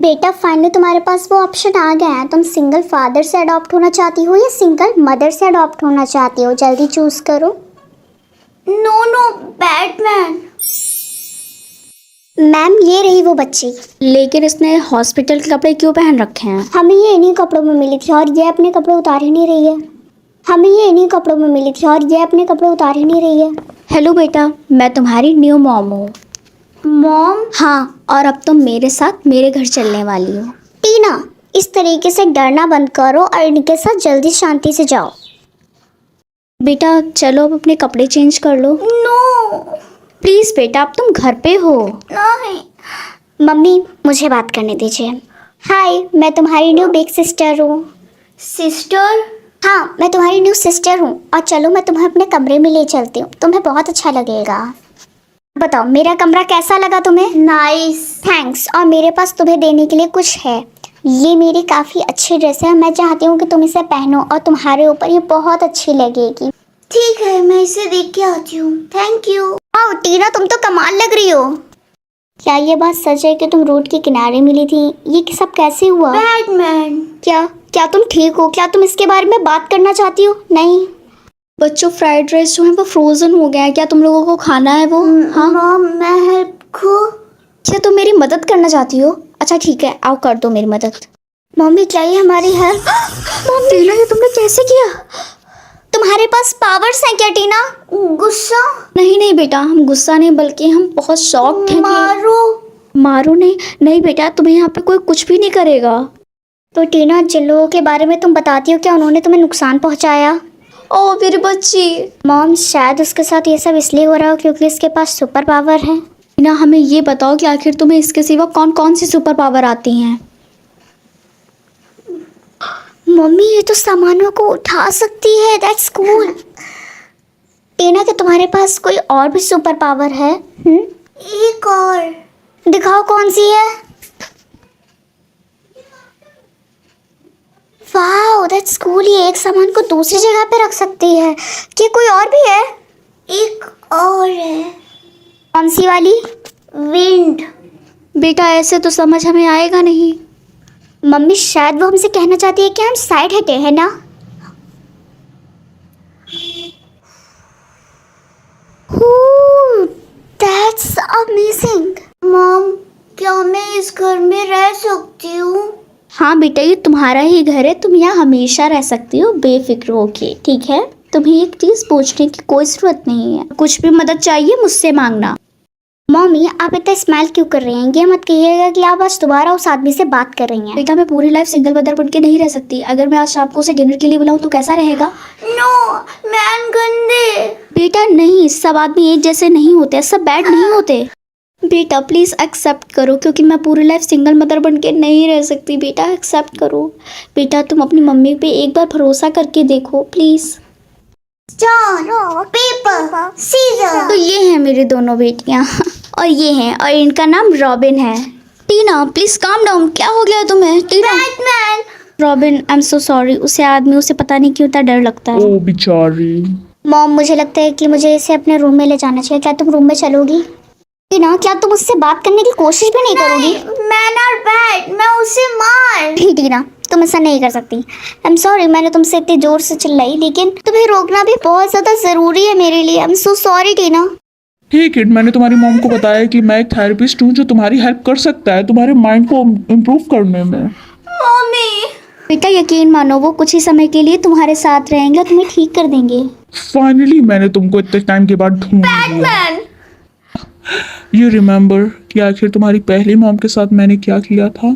बेटा फाइनली तुम्हारे पास वो ऑप्शन आ गया है। तुम सिंगल फादर से अडॉप्ट होना चाहती हो या सिंगल मदर से अडॉप्ट होना चाहती हो? जल्दी चूज करो। No no, Batman. मैम ये रही वो बच्ची। लेकिन इसने हॉस्पिटल के कपड़े क्यों पहन रखे हैं? हमें ये इन्हीं कपड़ों में मिली थी और ये अपने कपड़े उतार ही नहीं रही है। हमें ये इन्हीं कपड़ों में मिली थी और ये अपने कपड़े उतार ही नहीं रही है। हेलो बेटा, मैं तुम्हारी न्यू मॉम हूँ। मॉम? हाँ, और अब तुम मेरे साथ मेरे घर चलने वाली हो। टीना, इस तरीके से डरना बंद करो और इनके साथ जल्दी शांति से जाओ। बेटा चलो अब अपने कपड़े चेंज कर लो। नो। प्लीज बेटा, अब तुम घर पे हो। नहीं। मम्मी मुझे बात करने दीजिए। हाय, मैं तुम्हारी न्यू बिग सिस्टर हूँ। सिस्टर? हाँ, मैं तुम्हारी न्यू सिस्टर हूँ और चलो मैं तुम्हें अपने कमरे में ले चलती हूँ, तुम्हें बहुत अच्छा लगेगा। बताओ मेरा कमरा कैसा लगा तुम्हें? नाइस। थैंक्स। और मेरे पास तुम्हें देने के लिए कुछ है। ये मेरी काफ़ी अच्छी ड्रेस है, मैं चाहती हूँ कि तुम इसे पहनो और तुम्हारे ऊपर ये बहुत अच्छी लगेगी। ठीक है, मैं इसे देख के आती हूँ। Thank you. वाह टीना, तुम तो कमाल लग रही हो। क्या ये बात सच है कि तुम रोड के किनारे मिली थी? ये सब कैसे हुआ? बैटमैन। क्या क्या तुम ठीक हो? क्या तुम इसके बारे में बात करना चाहती हो? नहीं। बच्चों, फ्राइड राइस जो है वो फ्रोजन हो गया है, क्या तुम लोगों को खाना है वो? हाँ, मॉम मैं हेल्प को। क्या तुम मेरी मदद करना चाहती हो? अच्छा ठीक है, आओ कर दो मेरी मदद। मम्मी चाहिए हमारी हेल्प। टीना, ये तुमने कैसे किया? तुम्हारे पास पावर्स हैं क्या टीना? गुस्सा? नहीं नहीं बेटा, हम गुस्सा नहीं बल्कि हम बहुत शॉक्ड हैं। मारो। मारो नहीं? नहीं बेटा, तुम्हें यहाँ पे कोई कुछ भी नहीं करेगा। तो टीना, जिन लोगों के बारे में तुम बताती हो क्या उन्होंने तुम्हें नुकसान पहुंचाया? ओ मेरी बच्ची। मॉम शायद उसके साथ ये सब इसलिए हो रहा हो क्योंकि इसके पास सुपर पावर है। टीना, हमें ये बताओ कि आखिर तुम्हें इसके सिवा कौन कौन सी सुपर पावर आती हैं? मम्मी ये तो सामानों को उठा सकती है। That's cool. टीना, क्या तुम्हारे पास कोई और भी सुपर पावर है? एक और। दिखाओ कौन सी है। Wow that's cool. ये एक सामान को दूसरी जगह पे रख सकती है। क्या कोई और भी है? एक और है। कौन सी वाली? विंड। बेटा ऐसे तो समझ हमें आएगा नहीं। मम्मी शायद वो हमसे कहना चाहती है कि हम साइड हटे हैं ना। That's amazing. मॉम क्या मैं इस घर में रह सकती हूँ? हाँ बेटा, ये तुम्हारा ही घर है, तुम यहाँ हमेशा रह सकती हो बेफिक्र होके, ठीक है? तुम्हें एक चीज पूछने की कोई जरूरत नहीं है। कुछ भी मदद चाहिए मुझसे मांगना। मम्मी आप इतना स्माइल क्यों कर रही हैं? ये मत कहिएगा कि आप आज दोबारा उस आदमी से बात कर रही हैं। बेटा मैं पूरी लाइफ सिंगल मदर बन के नहीं रह सकती। अगर मैं आज शाम को उसे डिनर के लिए बुलाऊं तो कैसा रहेगा? नो मैन गंदे। बेटा नहीं, सब आदमी एक जैसे नहीं होते, सब बैड नहीं होते। बेटा प्लीज एक्सेप्ट करो, क्योंकि मैं पूरी लाइफ सिंगल मदर बन के नहीं रह सकती। बेटा एक्सेप्ट करो। बेटा तुम अपनी मम्मी पे एक बार भरोसा करके देखो प्लीज। Stone, paper, scissor. तो ये हैं मेरी दोनों बेटियां और ये हैं, और इनका नाम रॉबिन है। Tina please calm down. क्या हो गया तुम्हें Tina? Batman. Robin I am so sorry. उसे पता नहीं क्यों इतना डर लगता है। ओ बेचारी। मॉम मुझे लगता है कि मुझे इसे अपने रूम में ले जाना चाहिए। क्या तुम रूम में चलोगी? टीना क्या तुम उससे बात करने की कोशिश भी नहीं करोगी? मैन आर बैड, मैं उसे मार। नहीं टीना, तुम ऐसा नहीं कर सकती। आई एम सॉरी मैंने तुमसे इतनी जोर से चिल्लाई, लेकिन तुम्हें रोकना भी बहुत ज़्यादा ज़रूरी है मेरे लिए। I am so sorry Tina. Hey kid, मैंने तुम्हारी मॉम को बताया कि मैं एक थेरेपिस्ट हूँ जो तुम्हारी हेल्प कर सकता है तुम्हारे माइंड को इम्प्रूव करने में। मम्मी। बेटा यकीन मानो, वो कुछ ही समय के लिए तुम्हारे साथ रहेंगे और तुम्हें ठीक कर देंगे। फाइनली मैंने तुमको इतने टाइम के बाद ढूंढ लिया। बैटमैन। यू रिमेम्बर कि आखिर तुम्हारी पहली मॉम के साथ मैंने क्या किया था?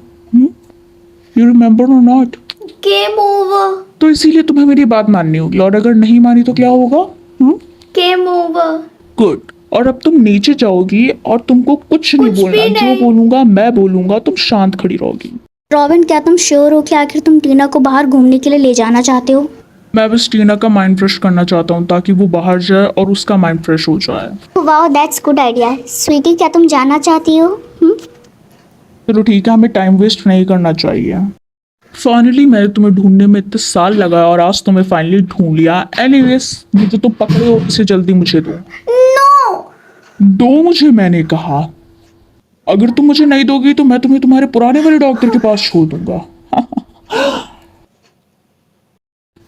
यू रिमेम्बर और नॉट? Game over. तो इसीलिए तुम्हें मेरी बात माननी होगी, और अगर नहीं मानी तो क्या होगा? Game over. गुड। और अब तुम नीचे जाओगी और तुमको कुछ नहीं कुछ बोलना। भी नहीं। जो बोलूंगा मैं बोलूंगा, तुम शांत खड़ी रहोगी। रॉबिन क्या तुम श्योर हो कि आखिर तुम टीना को बाहर घूमने के लिए ले जाना चाहते हो? मैं बस टीना का माइंड फ्रेश करना चाहता हूँ ताकि वो बाहर जाए और उसका माइंड फ्रेश हो जाए। Wow that's good idea. Sweetie क्या तुम जाना चाहती हो? चलो ठीक है, हमें टाइम वेस्ट नहीं करना चाहिए। फाइनली मैंने तुम्हें ढूंढने में इतने साल लगाया और आज तुम्हें फाइनली ढूंढ लिया। एनीवेज, ये जो तुम पकड़े हो इसे जल्दी मुझे दो। नो। दो मुझे, मैंने कहा। अगर तुम मुझे नहीं दोगी तो मैं तुम्हें तुम्हारे पुराने वाले डॉक्टर के पास छोड़ दूंगा।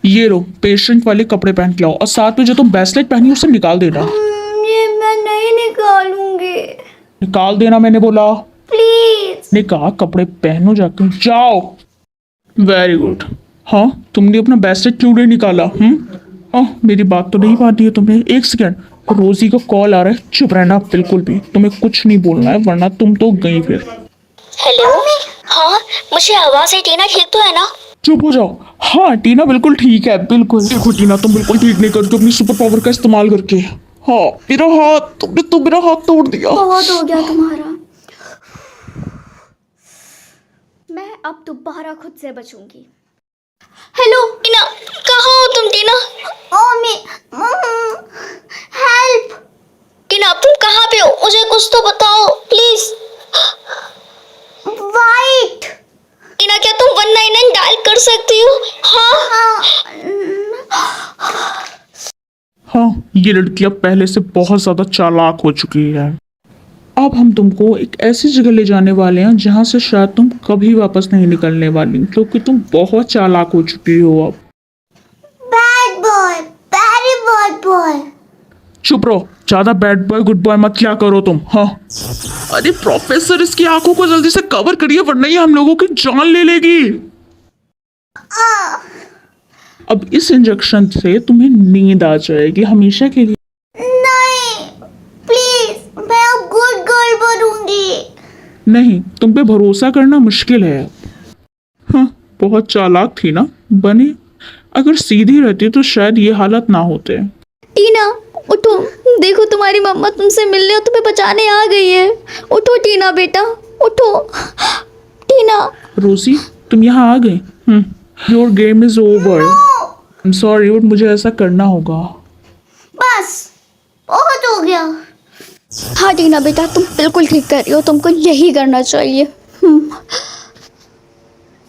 ये लो पेशेंट वाले कपड़े पहन के लाओ और साथ में जो तुम ब्रेसलेट पहनी उसे निकाल देना। ये मैं नहीं निकालूंगी, निकाल देना मैंने बोला। प्लीज। ने कहा कपड़े पहनो जाकर जाओ। Very good. हाँ तुमने अपना ब्रेसलेट क्यों नहीं निकाला? मेरी बात तो नहीं मानती है तुमने। एक सेकेंड, रोजी का कॉल आ रहा है। चुप रहना बिल्कुल भी, तुम्हें कुछ नहीं बोलना है वरना तुम तो गई फिर। हेलो, हाँ मुझे आवाज है। टीना ठीक तो है ना? चुप हो जाओ। हाँ टीना बिल्कुल ठीक है, बिल्कुल। देखो टीना तुम बिल्कुल ठीक नहीं करती अपनी सुपर पावर का इस्तेमाल करके। हाँ मेरा हाथ, तुमने तो मेरा हाथ तोड़ दिया। बहुत हो गया तुम्हारा। मैं अब दोबारा खुद से बचूंगी। हेलो टीना, कहाँ हो तुम? टीना, मम्मी, हेल्प। टीना तुम कहाँ पे हो? मुझे कुछ तो बताओ प्लीज। वाइट। टीना क्या तुम 199 डायल कर सकती हो? हाँ हाँ ये लड़की अब पहले से बहुत ज्यादा चालाक हो चुकी है। अब हम तुमको एक ऐसी जगह ले जाने वाले हैं जहाँ से शायद तुम कभी वापस नहीं निकलने वाली, क्योंकि तुम बहुत चालाक हो चुकी हो अब। Bad boy, very bad boy. चुप रहो, ज्यादा बैड बॉय गुड बॉय मत क्या करो तुम। हाँ अरे प्रोफेसर इसकी आंखों को जल्दी से कवर करिए वरना ये हम लोगों की जान ले लेगी। अब इस इंजेक्शन से तुम्हें नींद आ जाएगी हमेशा के लिए। नहीं, प्लीज, मैं अब गुड गर्ल बनूंगी। नहीं, तुम पे भरोसा करना मुश्किल है। हाँ बहुत चालाक थी ना, बने अगर सीधी रहती तो शायद ये हालत ना होते। टीना उठो, देखो तुम्हारी मम्मा तुमसे मिलने और तुम्हें बचाने आ गई है। उठो टीना बेटा, उठो। टीना रोजी तुम यहाँ आ गए। Your game is over. I am sorry but मुझे ऐसा करना होगा। बस बहुत हो गया। हाँ टीना बेटा तुम बिल्कुल ठीक कर रही हो, तुमको यही करना चाहिए।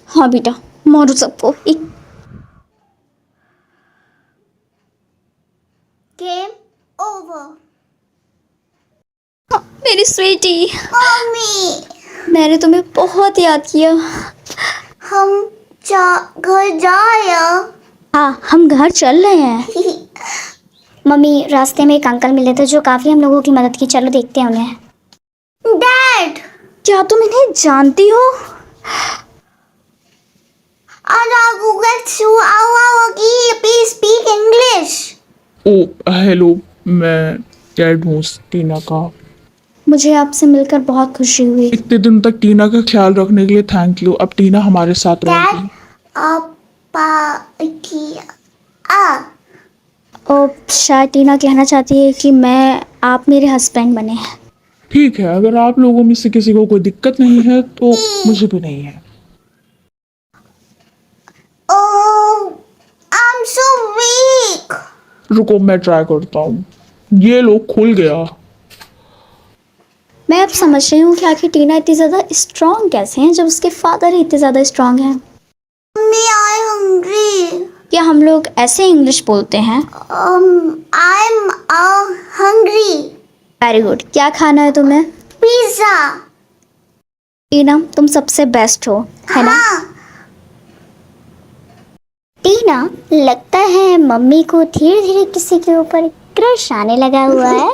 हाँ बेटा मारो सबको। Game over. मेरी स्वीटी, मम्मी, मैंने तुम्हें बहुत याद किया। हम घर जाया। हाँ हम घर चल रहे हैं। मम्मी रास्ते में एक अंकल मिले थे जो काफ़ी हम लोगों की मदद की, चलो देखते हैं उन्हें। डैड, क्या तुम इन्हें जानती हो? please speak English. Oh hello, मैं डैड हूँ टीना का। मुझे आपसे मिलकर बहुत खुशी हुई। इतने दिन तक टीना का ख्याल रखने के लिए थैंक यू। अब टीना हमारे साथ रहेगी। और शायद टीना कहना चाहती है कि आप मेरे हस्बैंड बने। ठीक है, अगर आप लोगों में से किसी को कोई दिक्कत नहीं है तो मुझे भी नहीं है। Oh, I'm so weak. रुको मैं ट्राई करता हूँ। ये लो खुल गया। मैं अब समझ रही हूँ कि आखिर टीना इतनी ज़्यादा स्ट्रॉन्ग कैसे हैं जब उसके फादर ही इतने ज़्यादा स्ट्रॉन्ग हैं। Mommy, I'm hungry. क्या हम लोग ऐसे इंग्लिश बोलते हैं? I'm hungry. Very good. क्या खाना है तुम्हें? Pizza. टीना तुम सबसे बेस्ट हो, है ना? हाँ. टीना लगता है मम्मी को धीरे धीरे किसी के ऊपर क्रश आने लगा हुआ है।